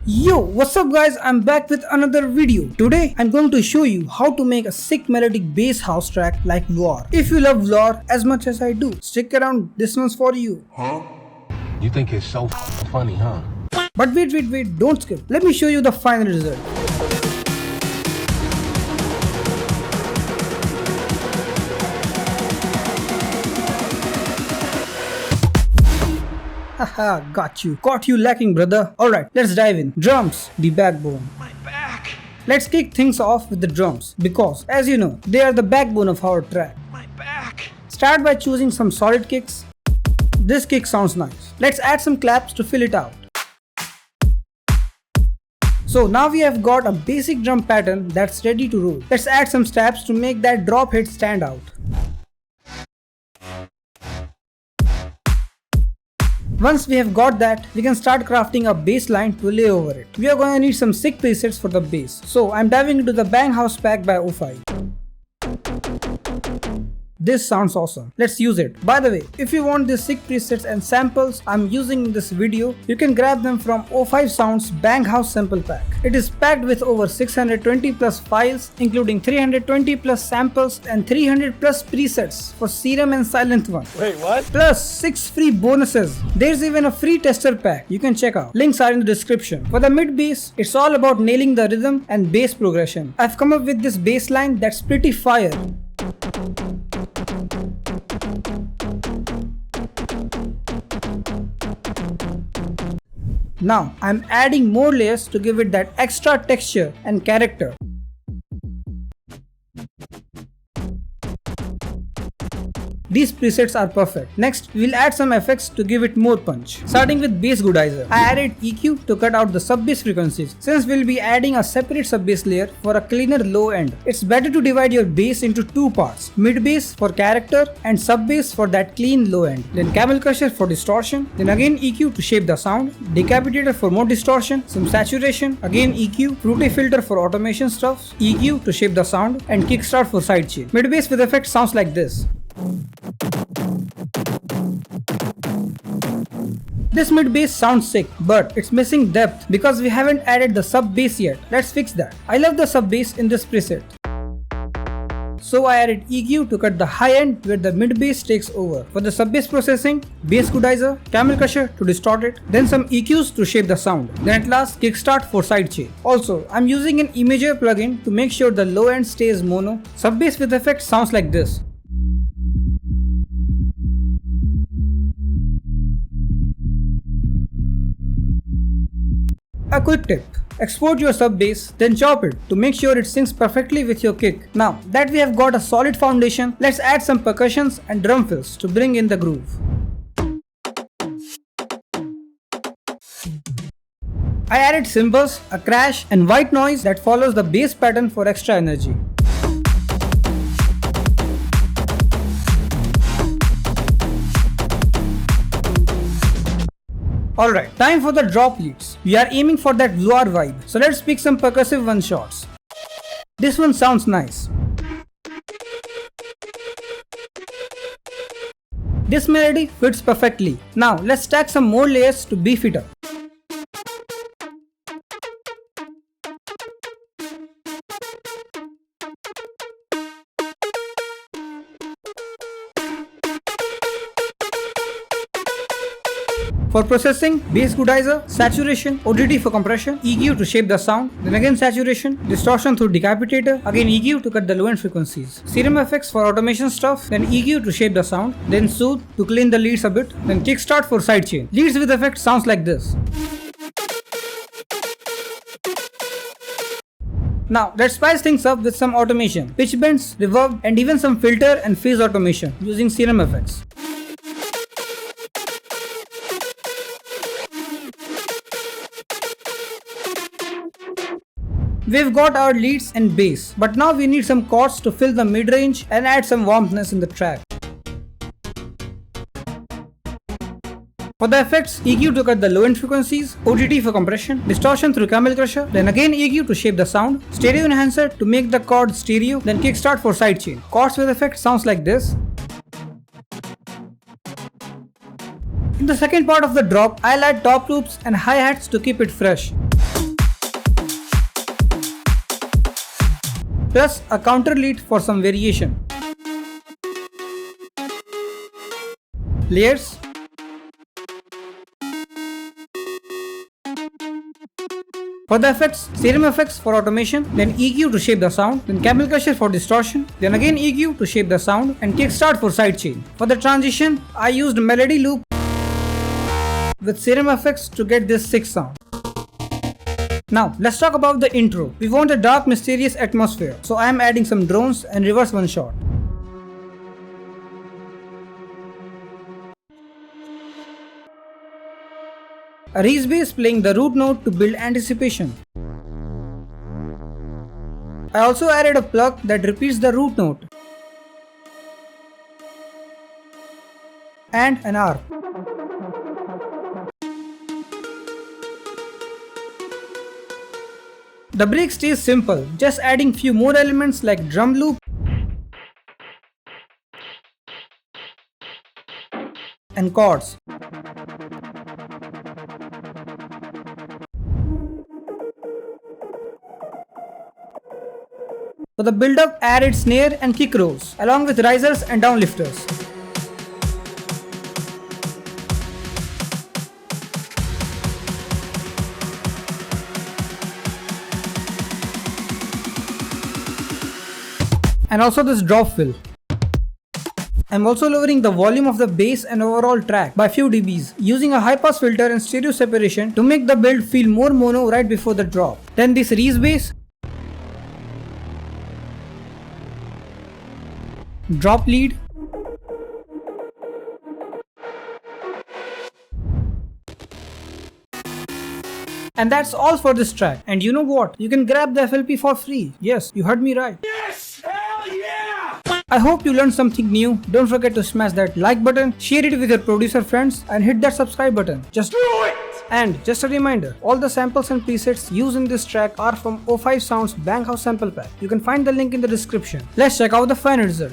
Yo, what's up guys, I'm back with another video. Today, I'm going to show you how to make a sick melodic bass house track like War. If you love War as much as I do, stick around, this one's for you. Huh? You think it's so funny, huh? But wait, don't skip. Let me show you the final result. Haha, got you. Caught you lacking, brother. Alright, let's dive in. Drums, the backbone. My back! Let's kick things off with the drums because, as you know, they are the backbone of our track. My back! Start by choosing some solid kicks. This kick sounds nice. Let's add some claps to fill it out. So now we have got a basic drum pattern that's ready to roll. Let's add some stabs to make that drop hit stand out. Once we have got that, we can start crafting a bass line to lay over it. We are going to need some sick presets for the bass. So I'm diving into the Bang House pack by O5. This sounds awesome. Let's use it. By the way, if you want these sick presets and samples I'm using in this video, you can grab them from O5 Sound's Bang House sample pack. It is packed with over 620 plus files, including 320 plus samples and 300 plus presets for Serum and Silent One. Wait, what? Plus 6 free bonuses. There's even a free tester pack you can check out. Links are in the description. For the mid bass, it's all about nailing the rhythm and bass progression. I've come up with this bass line that's pretty fire. Now I'm adding more layers to give it that extra texture and character. These presets are perfect. Next, we'll add some effects to give it more punch. Starting with bass goodizer. I added EQ to cut out the sub-bass frequencies, since we'll be adding a separate sub-bass layer for a cleaner low end. It's better to divide your bass into two parts, mid-bass for character and sub-bass for that clean low end. Then camel crusher for distortion, then again EQ to shape the sound, decapitator for more distortion, some saturation, again EQ, fruity filter for automation stuff, EQ to shape the sound, and kickstart for sidechain. Mid-bass with effect sounds like this. This mid bass sounds sick, but it's missing depth because we haven't added the sub bass yet. Let's fix that. I love the sub bass in this preset. So I added EQ to cut the high end where the mid bass takes over. For the sub bass processing, bass goodizer, camel crusher to distort it, then some EQs to shape the sound. Then at last kickstart for sidechain. Also, I'm using an imager plugin to make sure the low end stays mono. Sub bass with effect sounds like this. A quick tip, export your sub bass, then chop it to make sure it syncs perfectly with your kick. Now that we have got a solid foundation, let's add some percussions and drum fills to bring in the groove. I added cymbals, a crash and white noise that follows the bass pattern for extra energy. Alright, time for the drop leads. We are aiming for that War vibe, so let's pick some percussive one shots. This one sounds nice. This melody fits perfectly. Now let's stack some more layers to beef it up. For processing, bass goodizer, saturation, ODD for compression, EQ to shape the sound, then again saturation, distortion through decapitator, again EQ to cut the low end frequencies, Serum effects for automation stuff, then EQ to shape the sound, then soothe to clean the leads a bit, then kickstart for sidechain. Leads with effect sounds like this. Now let's spice things up with some automation, pitch bends, reverb, and even some filter and phase automation using Serum effects. We've got our leads and bass, but now we need some chords to fill the mid-range and add some warmthness in the track. For the effects, EQ to cut the low end frequencies, ODD for compression, distortion through camel crusher, then again EQ to shape the sound, stereo enhancer to make the chord stereo, then kickstart for sidechain. Chords with effect sounds like this. In the second part of the drop, I'll add top loops and hi-hats to keep it fresh. plus a counter lead for some variation. Layers. For the effects, stereo effects for automation, then EQ to shape the sound, then camel crusher for distortion, then again EQ to shape the sound, and kickstart for sidechain. For the transition, I used melody loop with stereo effects to get this sick sound. Now, let's talk about the intro. We want a dark, mysterious atmosphere, so I am adding some drones and reverse one shot. A reese bass playing the root note to build anticipation. I also added a plug that repeats the root note and an arp. The break stays simple, just adding few more elements like drum loop and chords. For the build-up, I added snare and kick rolls, along with risers and downlifters. And also this drop fill. I'm also lowering the volume of the bass and overall track by few dBs, using a high-pass filter and stereo separation to make the build feel more mono right before the drop. Then this reese bass, drop lead, and that's all for this track. And you know what? You can grab the FLP for free. Yes, you heard me right. Yes! Hell yeah! I hope you learned something new. Don't forget to smash that like button, share it with your producer friends, and hit that subscribe button. Just do it! And just a reminder, all the samples and presets used in this track are from O5 Sound's Bass House sample pack. You can find the link in the description. Let's check out the final result.